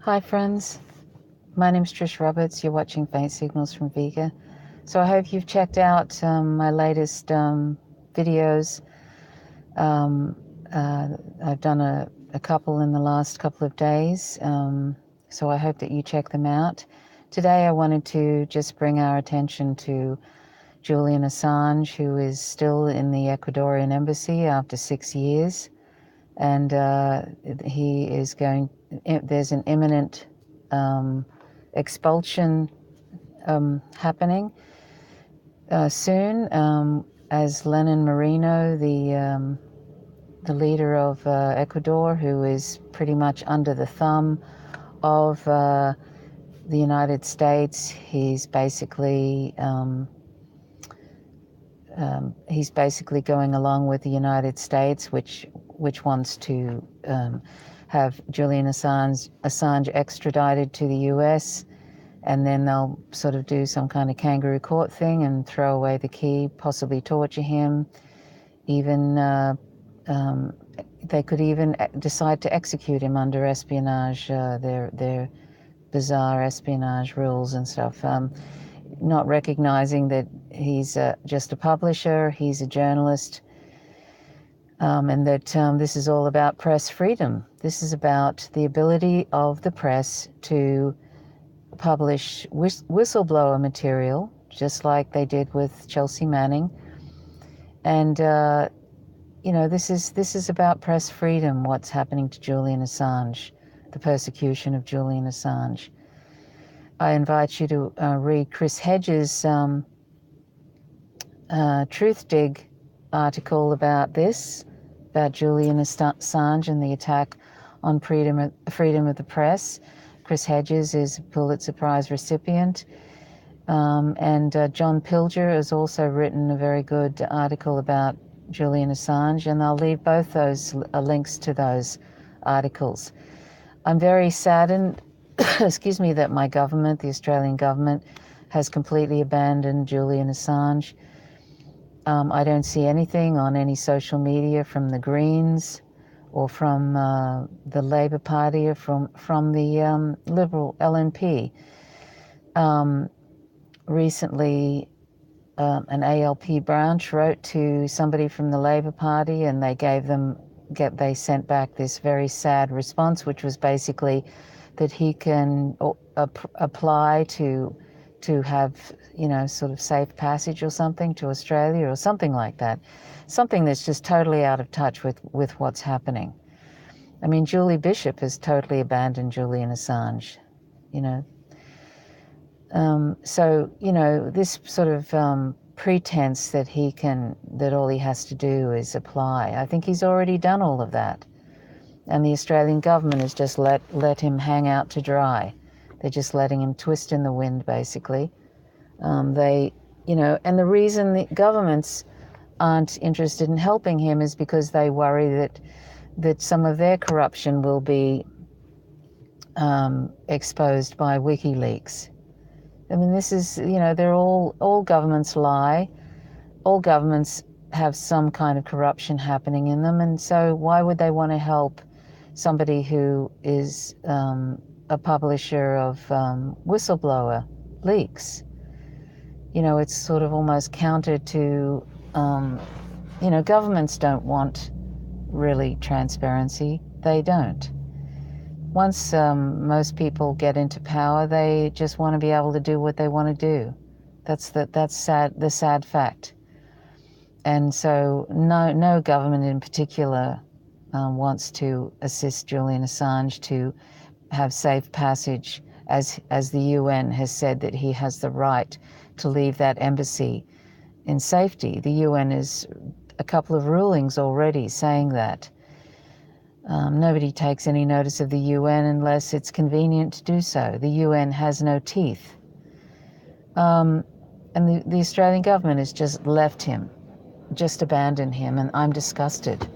Hi friends, my name's Trish Roberts. You're watching Faint Signals from Vega. So I hope you've checked out my latest videos. I've done a couple in the last couple of days, so I hope that you check them out. Today I wanted to just bring our attention to Julian Assange, who is still in the Ecuadorian embassy after 6 years. And he is there's an imminent expulsion happening soon, as Lenin Moreno, the leader of Ecuador, who is pretty much under the thumb of the United States. He's basically going along with the United States, which wants to have Julian Assange extradited to the US, and then they'll sort of do some kind of kangaroo court thing and throw away the key, possibly torture him. Even they could even decide to execute him under espionage, their bizarre espionage rules and stuff. Not recognizing that he's just a publisher, he's a journalist, and that this is all about press freedom. This is about the ability of the press to publish whistleblower material, just like they did with Chelsea Manning. And this is about press freedom. What's happening to Julian Assange, the persecution of Julian Assange. I invite you to read Chris Hedges' Truth Dig article about this, about Julian Assange and the attack on freedom of the press. Chris Hedges is a Pulitzer Prize recipient. And John Pilger has also written a very good article about Julian Assange, and I'll leave both those links to those articles. I'm very saddened excuse me, that my government, the Australian government, has completely abandoned Julian Assange. I don't see anything on any social media from the Greens or from the Labor Party or from the Liberal LNP. Recently, an ALP branch wrote to somebody from the Labor Party, and they sent back this very sad response, which was basically that he can apply to have, sort of safe passage or something to Australia or something like that. Something that's just totally out of touch with what's happening. I mean, Julie Bishop has totally abandoned Julian Assange, So, this sort of pretense that all he has to do is apply. I think he's already done all of that. And the Australian government has just let him hang out to dry. They're just letting him twist in the wind, basically. And the reason the governments aren't interested in helping him is because they worry that some of their corruption will be exposed by WikiLeaks. I mean, this is, they're all governments lie. All governments have some kind of corruption happening in them, and so why would they want to help somebody who is a publisher of whistleblower leaks? It's sort of almost counter to, governments don't want really transparency. They don't. Once most people get into power, they just want to be able to do what they want to do. That's the sad fact. And so no government in particular wants to assist Julian Assange to have safe passage, as the UN has said that he has the right to leave that embassy in safety. The UN has a couple of rulings already saying that. Nobody takes any notice of the UN unless it's convenient to do so. The UN has no teeth. And the Australian government has just left him, just abandoned him, and I'm disgusted.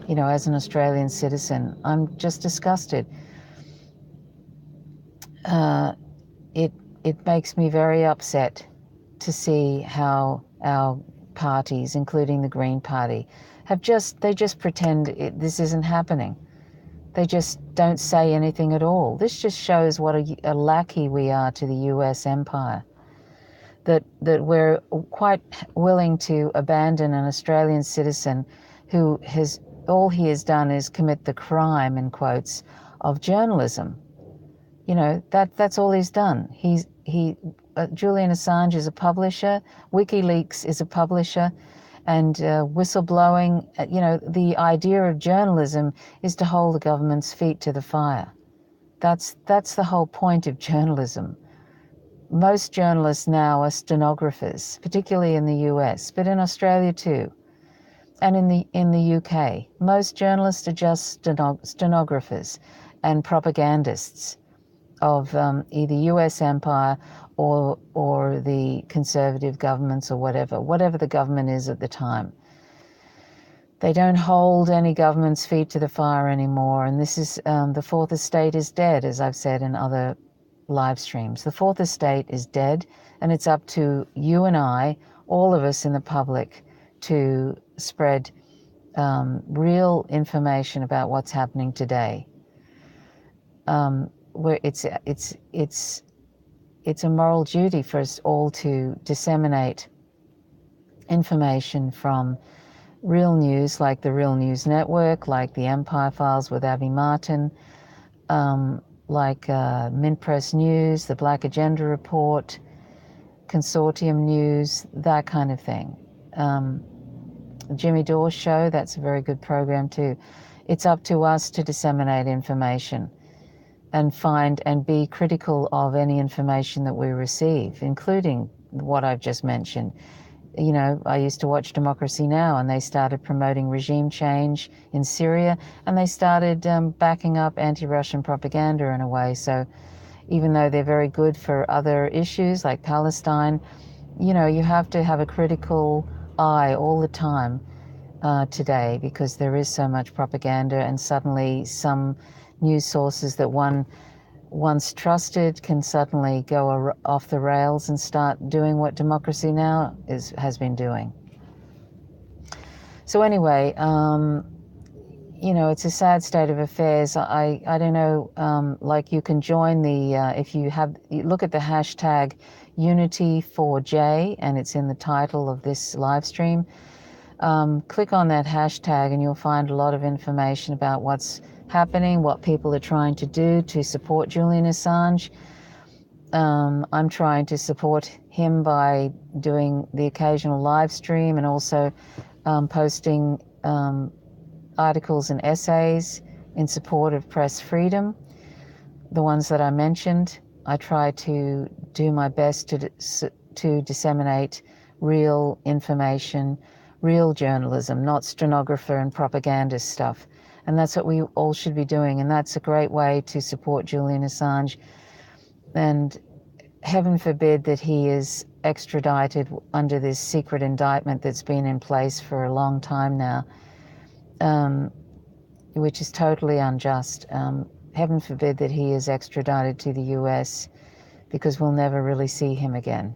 As an Australian citizen, I'm just disgusted. It makes me very upset to see how our parties, including the Green Party, they just pretend this isn't happening. They just don't say anything at all. This just shows what a lackey we are to the US empire. That we're quite willing to abandon an Australian citizen who has, all he has done is commit the crime, in quotes, of journalism. You know, that's all he's done. Julian Assange is a publisher, WikiLeaks is a publisher, and whistleblowing, you know, the idea of journalism is to hold the government's feet to the fire. That's the whole point of journalism. Most journalists now are stenographers, particularly in the US, but in Australia too, and in the UK. Most journalists are just stenographers and propagandists of either US empire or the conservative governments or whatever the government is at the time. They don't hold any government's feet to the fire anymore, and this is the fourth estate is dead, as I've said in other live streams. The fourth estate is dead, and it's up to you and I, all of us in the public, to spread real information about what's happening today. Where it's a moral duty for us all to disseminate information from real news, like the Real News Network, like the Empire Files with Abby Martin, like Mint Press News, the Black Agenda Report, Consortium News, that kind of thing. Jimmy Dawes Show, that's a very good program too. It's up to us to disseminate information and find and be critical of any information that we receive, including what I've just mentioned. You know, I used to watch Democracy Now! And they started promoting regime change in Syria, and they started backing up anti-Russian propaganda in a way. So even though they're very good for other issues like Palestine, you know, you have to have a critical eye all the time today, because there is so much propaganda, and suddenly some news sources that one once trusted can suddenly go off the rails and start doing what Democracy Now! Has been doing. So anyway, you know, it's a sad state of affairs. I don't know, like you can join the, if you look at the hashtag Unity4J, and it's in the title of this live stream. Click on that hashtag and you'll find a lot of information about what's happening, what people are trying to do to support Julian Assange. I'm trying to support him by doing the occasional live stream and also posting articles and essays in support of press freedom. The ones that I mentioned, I try to do my best to disseminate real information, real journalism, not stenographer and propagandist stuff. And that's what we all should be doing. And that's a great way to support Julian Assange. And heaven forbid that he is extradited under this secret indictment that's been in place for a long time now, which is totally unjust. Heaven forbid that he is extradited to the US, because we'll never really see him again.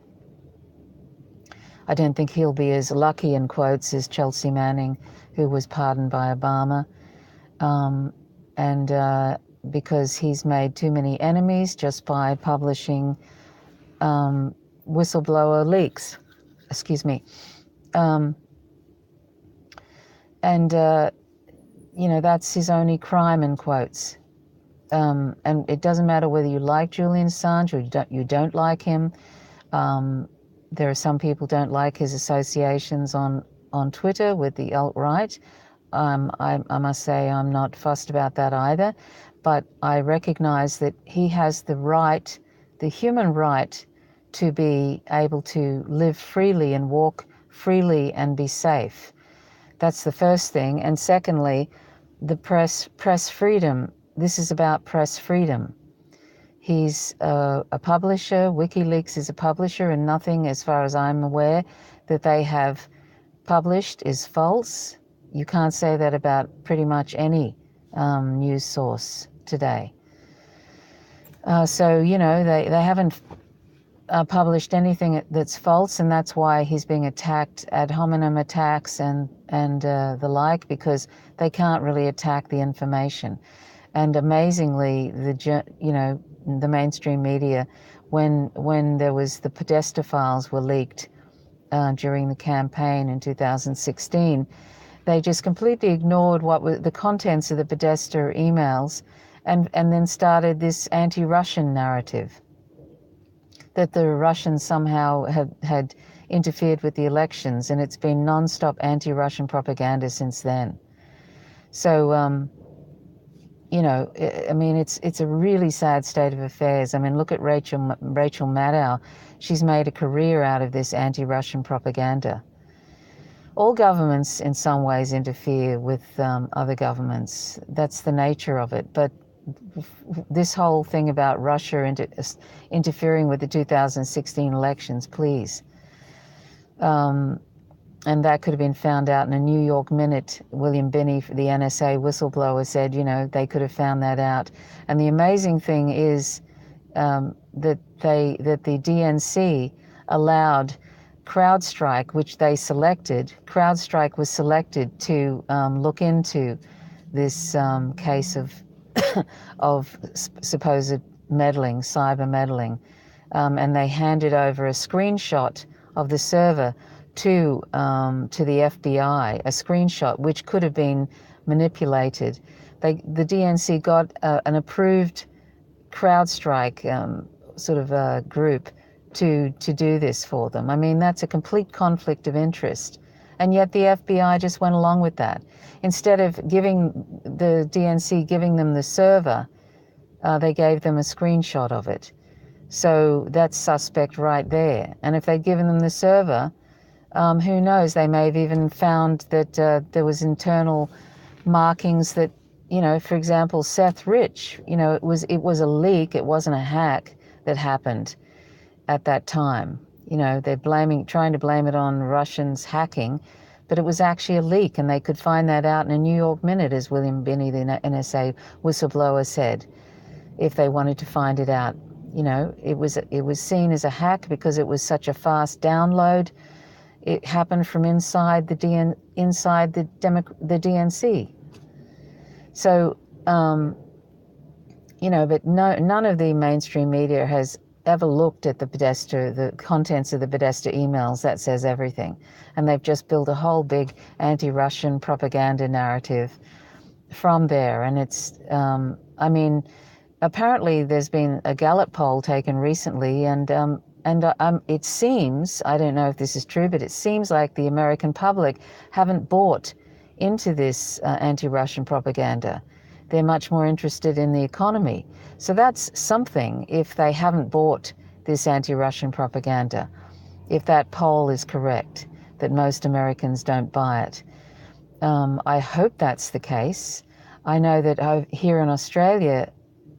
I don't think he'll be as lucky, in quotes, as Chelsea Manning, who was pardoned by Obama. Because he's made too many enemies just by publishing whistleblower leaks. Excuse me. You know, that's his only crime, in quotes. And it doesn't matter whether you like Julian Assange or you don't like him. There are some people don't like his associations on Twitter with the alt-right. I must say I'm not fussed about that either, but I recognize that he has the right, the human right, to be able to live freely and walk freely and be safe. That's the first thing. And secondly, the press freedom. This is about press freedom. He's a publisher. WikiLeaks is a publisher, and nothing, as far as I'm aware, that they have published is false. You can't say that about pretty much any news source today. So, you know, they haven't published anything that's false, and that's why he's being attacked, ad hominem attacks and the like, because they can't really attack the information. And amazingly, the mainstream media, when there was the Podesta files were leaked during the campaign in 2016, they just completely ignored what were the contents of the Podesta emails, and then started this anti-Russian narrative that the Russians somehow had interfered with the elections, and it's been non-stop anti-Russian propaganda since then. So, I mean, it's a really sad state of affairs. I mean, look at Rachel Maddow. She's made a career out of this anti-Russian propaganda. All governments in some ways interfere with other governments. That's the nature of it. But this whole thing about Russia interfering with the 2016 elections, please. And that could have been found out in a New York Minute. William Binney, the NSA whistleblower, said, they could have found that out. And the amazing thing is that the DNC allowed CrowdStrike, which they selected. CrowdStrike was selected to look into this case of supposed meddling, cyber meddling, and they handed over a screenshot of the server to the FBI, a screenshot which could have been manipulated. The DNC got an approved CrowdStrike sort of a group to do this for them. I mean, that's a complete conflict of interest. And yet the FBI just went along with that. Instead of giving the DNC giving them the server, they gave them a screenshot of it. So that's suspect right there. And if they'd given them the server, who knows, they may have even found that there was internal markings that, for example, Seth Rich, it was a leak, it wasn't a hack that happened at that time. They're trying to blame it on Russians hacking, but it was actually a leak, and they could find that out in a New York Minute, as William Binney, the NSA whistleblower, said, if they wanted to find it out. It was seen as a hack because it was such a fast download. It happened from inside the DNC. So, but none of the mainstream media has ever looked at the contents of the Podesta emails. That says everything. And they've just built a whole big anti-Russian propaganda narrative from there. And it's, apparently there's been a Gallup poll taken recently, and it seems, I don't know if this is true, but it seems like the American public haven't bought into this anti-Russian propaganda. They're much more interested in the economy. So that's something, if they haven't bought this anti-Russian propaganda, if that poll is correct, that most Americans don't buy it. I hope that's the case. I know that here in Australia,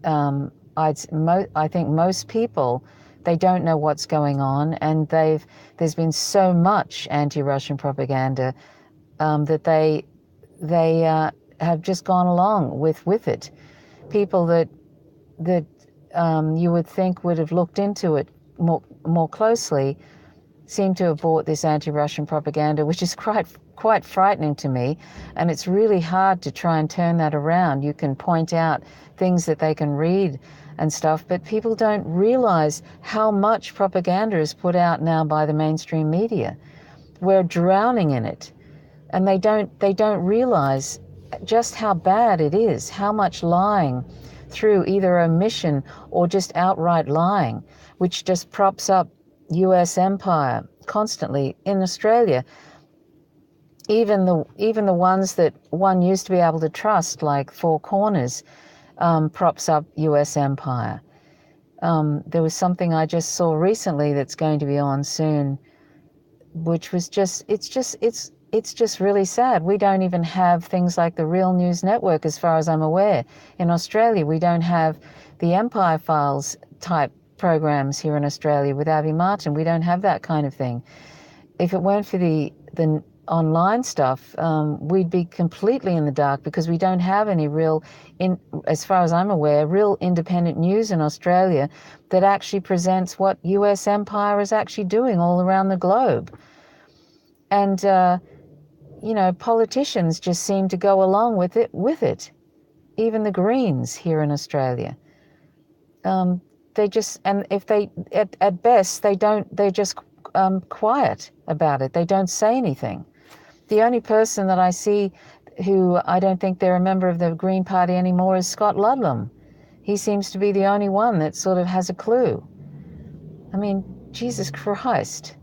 I think most people, they don't know what's going on, and there's been so much anti-Russian propaganda that they have just gone along with it. People that you would think would have looked into it more closely seem to have bought this anti-Russian propaganda, which is quite frightening to me. And it's really hard to try and turn that around. You can point out things that they can read and stuff, but people don't realize how much propaganda is put out now by the mainstream media. We're drowning in it, and they don't realize just how bad it is, how much lying through either omission or just outright lying, which just props up US empire constantly in Australia. Even the ones that one used to be able to trust, like Four Corners, props up US empire. There was something I just saw recently that's going to be on soon, which was it's just really sad. We don't even have things like the Real News Network, as far as I'm aware. In Australia, we don't have the Empire Files type programs here in Australia with Abby Martin. We don't have that kind of thing. If it weren't for the online stuff, we'd be completely in the dark, because we don't have any real, as far as I'm aware, real independent news in Australia that actually presents what US empire is actually doing all around the globe. And politicians just seem to go along with it. even the Greens here in Australia. They just, and if they, at best, they're just quiet about it. They don't say anything. The only person that I see who I don't think they're a member of the Green Party anymore is Scott Ludlam. He seems to be the only one that sort of has a clue. I mean, Jesus Christ.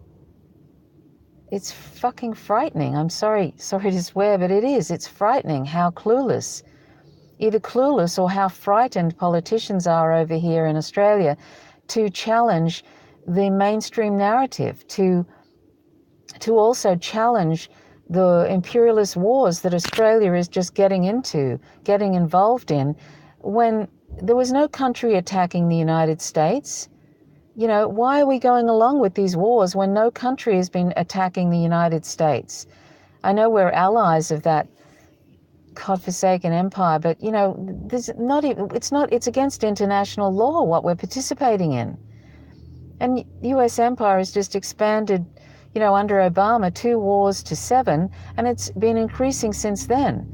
It's fucking frightening. I'm sorry to swear, but it is. It's frightening how clueless, either clueless or how frightened politicians are over here in Australia to challenge the mainstream narrative, to also challenge the imperialist wars that Australia is just getting involved in, when there was no country attacking the United States. You know, why are we going along with these wars when no country has been attacking the United States? I know we're allies of that godforsaken empire, but you know, it's against international law what we're participating in. And the US empire has just expanded, you know, under Obama, 2 wars to 7, and it's been increasing since then.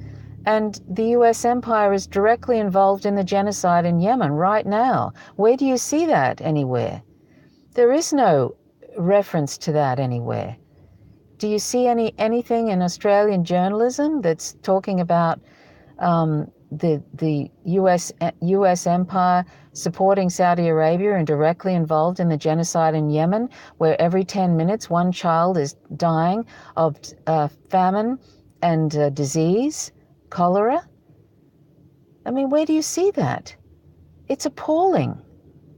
And the US empire is directly involved in the genocide in Yemen right now. Where do you see that anywhere? There is no reference to that anywhere. Do you see anything in Australian journalism that's talking about the US empire supporting Saudi Arabia and directly involved in the genocide in Yemen, where every 10 minutes one child is dying of famine and disease, cholera? I mean, where do you see that? It's appalling.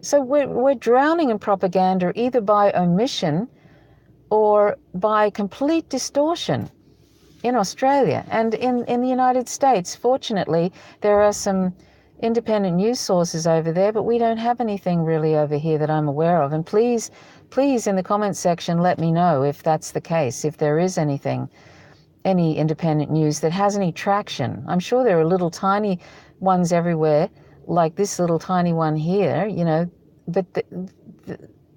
So we're drowning in propaganda either by omission or by complete distortion in Australia. And in the United States, fortunately, there are some independent news sources over there, but we don't have anything really over here that I'm aware of. And please in the comments section, let me know if that's the case, if there is any independent news that has any traction. I'm sure there are little tiny ones everywhere, like this little tiny one here, you know, but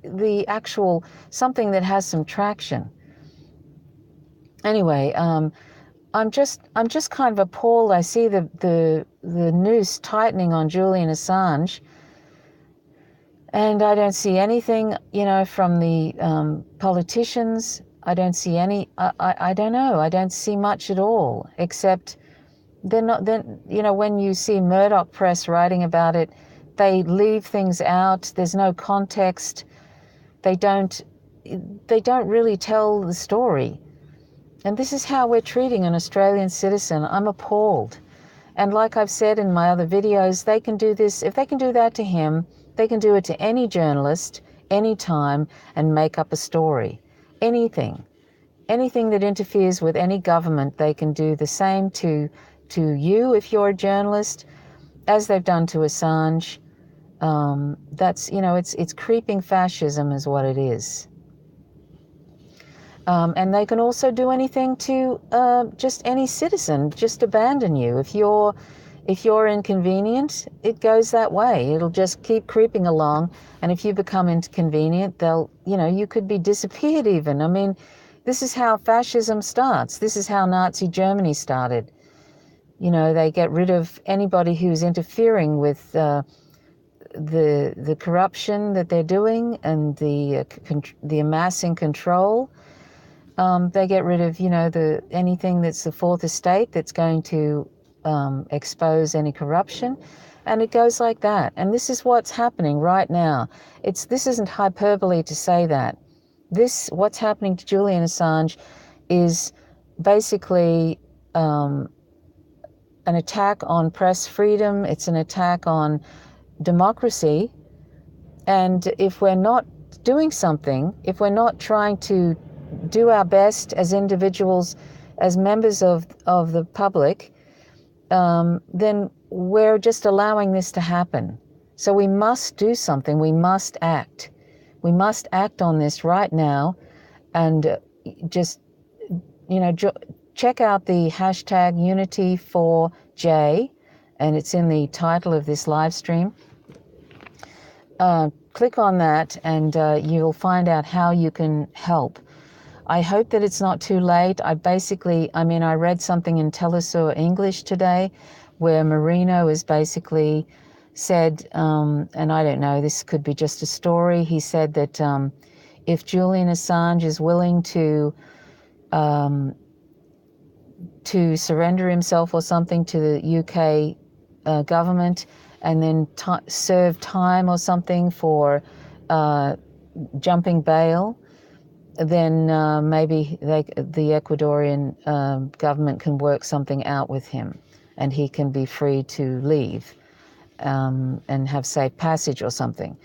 the actual something that has some traction. Anyway, I'm just kind of appalled. I see the noose tightening on Julian Assange, and I don't see anything, you know, from the politicians. I don't see any. I don't know. I don't see much at all, except they're not. Then, you know, when you see Murdoch press writing about it, they leave things out. There's no context. They don't really tell the story. And this is how we're treating an Australian citizen. I'm appalled. And like I've said in my other videos, they can do this. If they can do that to him, they can do it to any journalist, anytime, and make up a story. Anything that interferes with any government, they can do the same to you if you're a journalist, as they've done to Assange. That's, you know, it's creeping fascism is what it is. And they can also do anything to just any citizen, just abandon you. If you're inconvenient, it goes that way. It'll just keep creeping along. And if you become inconvenient, you could be disappeared even. I mean, this is how fascism starts. This is how Nazi Germany started. You know, they get rid of anybody who's interfering with the corruption that they're doing and the amassing control. They get rid of, you know, anything that's the fourth estate that's going to expose any corruption, and it goes like that. And this is what's happening right now. This isn't hyperbole to say that. What's happening to Julian Assange is basically an attack on press freedom. It's an attack on democracy. And if we're not doing something, if we're not trying to do our best as individuals, as members of the public, then we're just allowing this to happen. So we must do something. We must act. We must act on this right now, and just, you know, check out the hashtag Unity4J, and it's in the title of this live stream. Click on that, and you'll find out how you can help. I hope that it's not too late. I read something in Telesur English today where Marino is basically said, and I don't know, this could be just a story. He said that if Julian Assange is willing to surrender himself or something to the UK government and then serve time or something for jumping bail, then maybe the Ecuadorian government can work something out with him and he can be free to leave and have safe passage or something.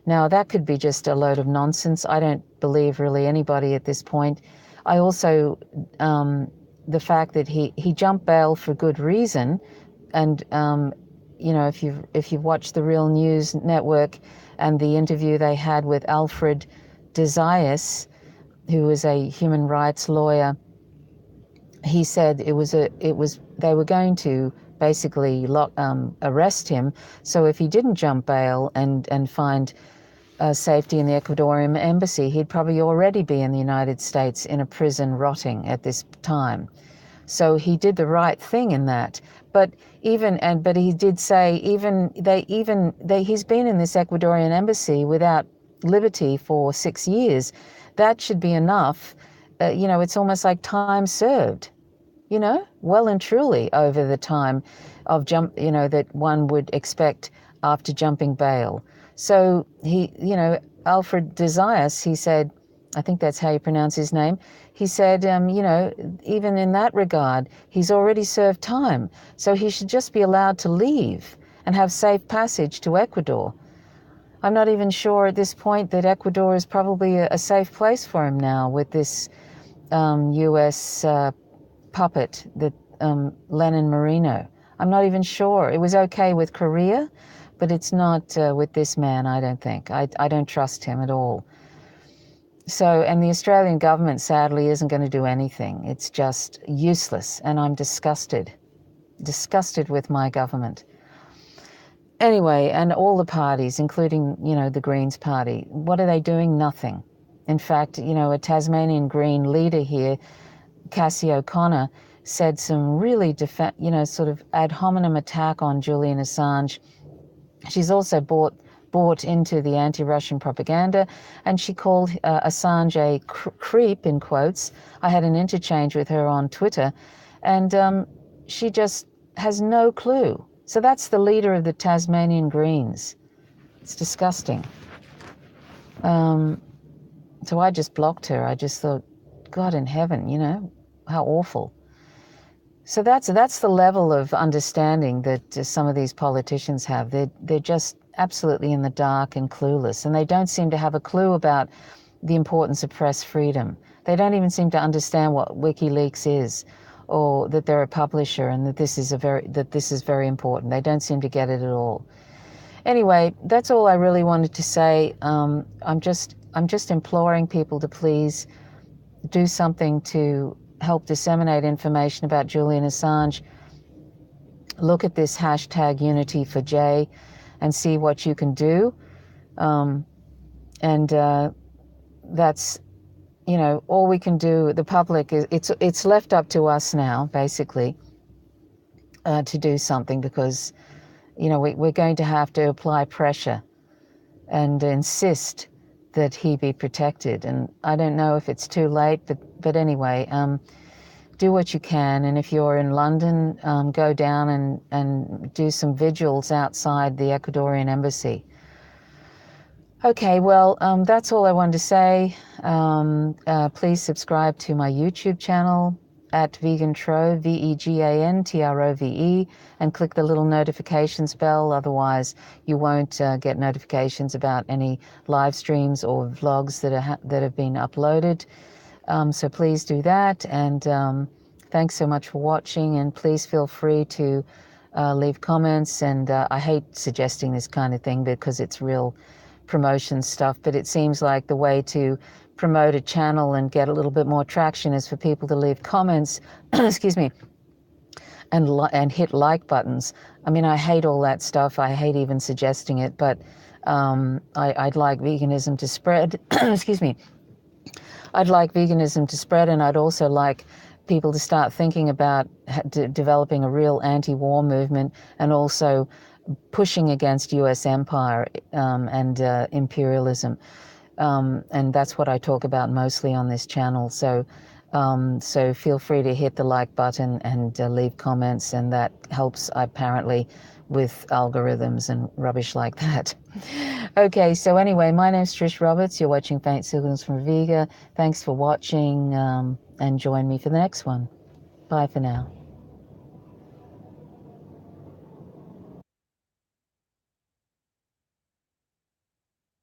Now, that could be just a load of nonsense. I don't believe really anybody at this point. I also, the fact that he jumped bail for good reason, and you know, if you've watched the Real News Network and the interview they had with Alfred de Zayas, who was a human rights lawyer, he said they were going to basically arrest him. So if he didn't jump bail and find safety in the Ecuadorian embassy, he'd probably already be in the United States in a prison rotting at this time. So he did the right thing in that. But he did say he's been in this Ecuadorian embassy without liberty for 6 years. That should be enough. You know, it's almost like time served, you know, well and truly over the time of that one would expect after jumping bail. So Alfred de Zayas, he said, I think that's how you pronounce his name. He said, even in that regard, he's already served time. So he should just be allowed to leave and have safe passage to Ecuador. I'm not even sure at this point that Ecuador is probably a safe place for him now with this U.S. puppet, that Lenin Moreno. I'm not even sure. It was okay with Korea, but it's not with this man, I don't think. I don't trust him at all. So, and the Australian government, sadly, isn't going to do anything. It's just useless, and I'm disgusted with my government. Anyway, and all the parties, including, the Greens Party, what are they doing? Nothing. In fact, a Tasmanian Green leader here, Cassie O'Connor, said some really, sort of ad hominem attack on Julian Assange. She's also bought into the anti-Russian propaganda, and she called Assange a creep, in quotes. I had an interchange with her on Twitter, and she just has no clue. So that's the leader of the Tasmanian Greens. It's disgusting. So I just blocked her. I just thought, God in heaven, how awful. So that's the level of understanding that some of these politicians have. They're just absolutely in the dark and clueless, and they don't seem to have a clue about the importance of press freedom. They don't even seem to understand what WikiLeaks is, or that they're a publisher and that this is very important. They don't seem to get it at all. Anyway, that's all I really wanted to say. I'm just imploring people to please do something to help disseminate information about Julian Assange. Look at this hashtag #UnityForJ and see what you can do. That's, all we can do. The public, it's left up to us now, basically, to do something, because, we're going to have to apply pressure and insist that he be protected. And I don't know if it's too late, but anyway, do what you can. And if you're in London, go down and do some vigils outside the Ecuadorian embassy. Okay, well, that's all I wanted to say. Please subscribe to my YouTube channel at Vegantrove, VEGANTROVE, and click the little notifications bell. Otherwise, you won't get notifications about any live streams or vlogs that have been uploaded. So please do that. And thanks so much for watching. And please feel free to leave comments. And I hate suggesting this kind of thing because it's real promotion stuff, but it seems like the way to promote a channel and get a little bit more traction is for people to leave comments, excuse me, and hit like buttons. I mean, I hate all that stuff. I hate even suggesting it, but I'd like veganism to spread. Excuse me. I'd like veganism to spread, and I'd also like people to start thinking about developing a real anti-war movement, and also pushing against US empire and imperialism. And that's what I talk about mostly on this channel. So so feel free to hit the like button and leave comments, and that helps apparently with algorithms and rubbish like that. Okay, so anyway, my name's Trish Roberts. You're watching Faint Signals from Vega. Thanks for watching, and join me for the next one. Bye for now.